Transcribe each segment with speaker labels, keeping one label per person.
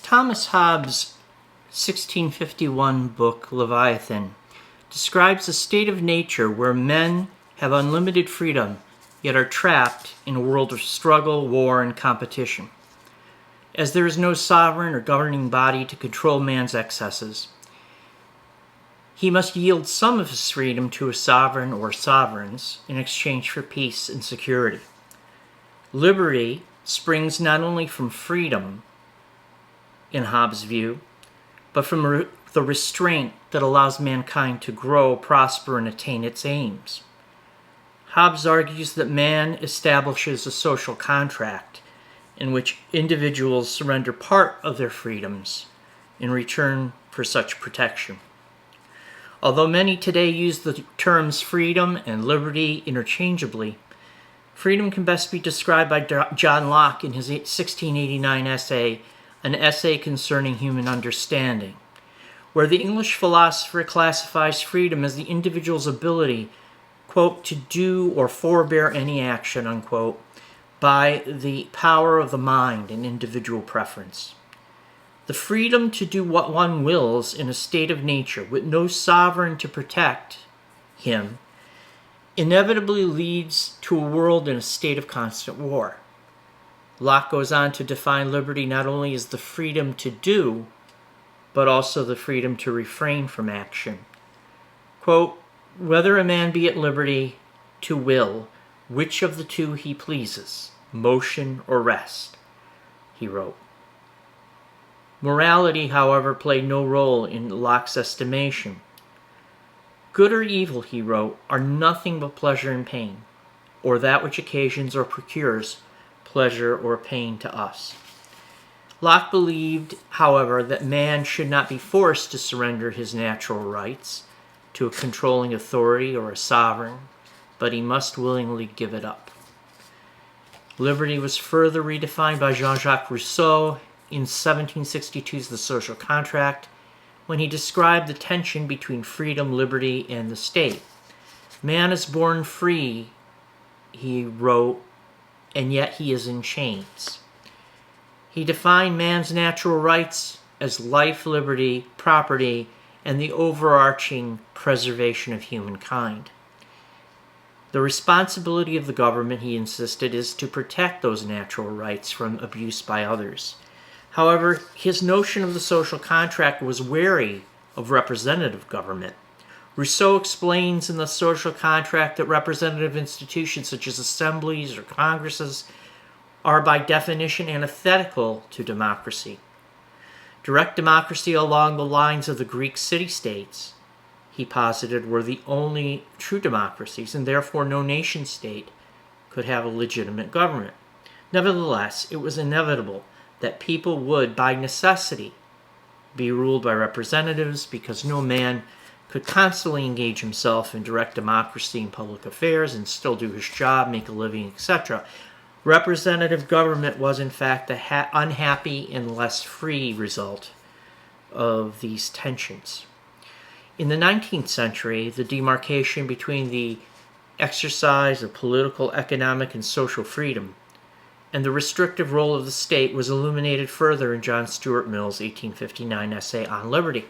Speaker 1: Thomas Hobbes' 1651 book, Leviathan, describes a state of nature where men have unlimited freedom, yet are trapped in a world of struggle, war, and competition. As there is no sovereign or governing body to control man's excesses, he must yield some of his freedom to a sovereign or sovereigns in exchange for peace and security. Liberty springs not only from freedom, in Hobbes' view, but from the restraint that allows mankind to grow, prosper, and attain its aims. Hobbes argues that man establishes a social contract in which individuals surrender part of their freedoms in return for such protection. Although many today use the terms freedom and liberty interchangeably, freedom can best be described by John Locke in his 1689 essay, An Essay Concerning Human Understanding, where the English philosopher classifies freedom as the individual's ability, quote, to do or forbear any action, unquote, by the power of the mind and individual preference. The freedom to do what one wills in a state of nature with no sovereign to protect him inevitably leads to a world in a state of constant war. Locke goes on to define liberty not only as the freedom to do, but also the freedom to refrain from action. Quote, whether a man be at liberty to will which of the two he pleases, motion or rest, he wrote. Morality, however, played no role in Locke's estimation. Good or evil, he wrote, are nothing but pleasure and pain, or that which occasions or procures pleasure or pain to us. Locke believed, however, that man should not be forced to surrender his natural rights to a controlling authority or a sovereign, but he must willingly give it up. Liberty was further redefined by Jean-Jacques Rousseau in 1762's The Social Contract, when he described the tension between freedom, liberty, and the state. Man is born free, he wrote, and yet he is in chains. He defined man's natural rights as life, liberty, property, and the overarching preservation of humankind. The responsibility of the government, he insisted, is to protect those natural rights from abuse by others. However, his notion of the social contract was wary of representative government. Rousseau explains in the social contract that representative institutions such as assemblies or congresses are by definition antithetical to democracy. Direct democracy along the lines of the Greek city-states, he posited, were the only true democracies, and therefore no nation-state could have a legitimate government. Nevertheless, it was inevitable that people would, by necessity, be ruled by representatives because no man could constantly engage himself in direct democracy in public affairs and still do his job, make a living, etc. Representative government was, in fact, the unhappy and less free result of these tensions. In the 19th century, the demarcation between the exercise of political, economic, and social freedom and the restrictive role of the state was illuminated further in John Stuart Mill's 1859 essay on liberty.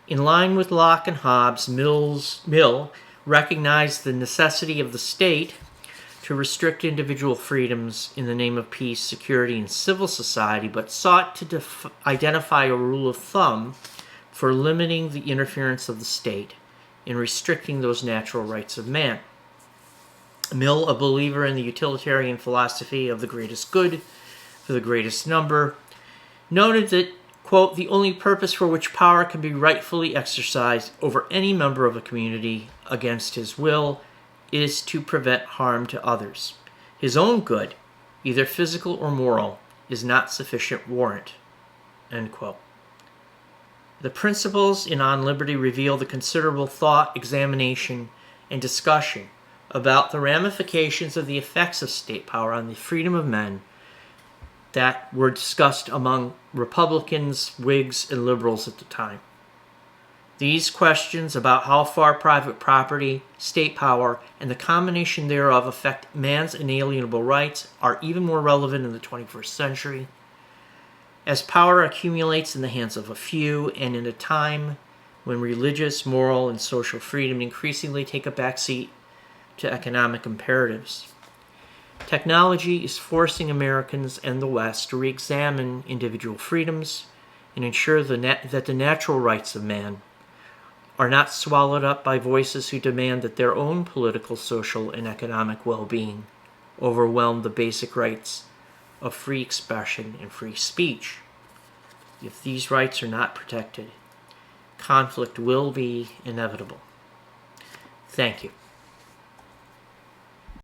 Speaker 1: In line with Locke and Hobbes, Mill recognized the necessity of the state to restrict individual freedoms in the name of peace, security, and civil society, but sought to identify a rule of thumb for limiting the interference of the state in restricting those natural rights of man. Mill, a believer in the utilitarian philosophy of the greatest good for the greatest number, noted that, quote, the only purpose for which power can be rightfully exercised over any member of a community against his will is to prevent harm to others. His own good, either physical or moral, is not sufficient warrant, end quote. The principles in On Liberty reveal the considerable thought, examination, and discussion about the ramifications of the effects of state power on the freedom of men that were discussed among Republicans, Whigs, and liberals at the time. These questions about how far private property, state power, and the combination thereof affect man's inalienable rights are even more relevant in the 21st century. As power accumulates in the hands of a few, and in a time when religious, moral, and social freedom increasingly take a backseat to economic imperatives. Technology is forcing Americans and the West to re-examine individual freedoms and ensure that the natural rights of man are not swallowed up by voices who demand that their own political, social, and economic well-being overwhelm the basic rights of free expression and free speech. If these rights are not protected, conflict will be inevitable. Thank you.